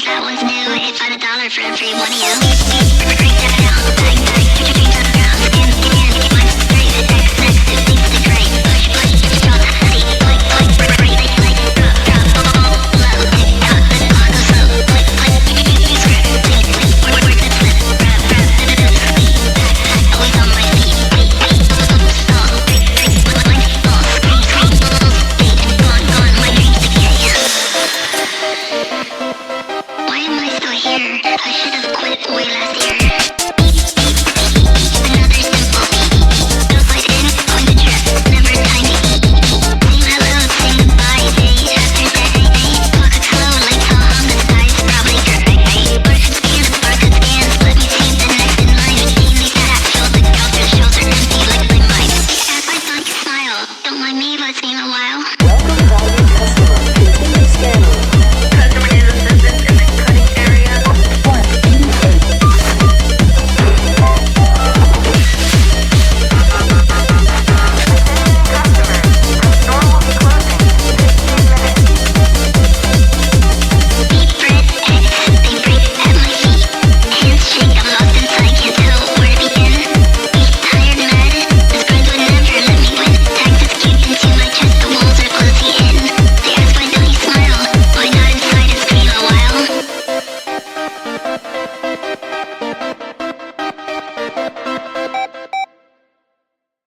That one's new. Hit find $1 for every one of you. Why am I still here? I should have quit way last year. Another simple beat. No fight in, on the trip, never time to eat. Sing hello, sing goodbye, day after day. Clock it slow, lights all on the skies, probably great. Barcode scans, let me see the next in line. See me that, shoulder, counter, shoulder, empty like my mind. As I saw you smile, don't mind me, but it's been a while. Welcome valued customer, continue scanning.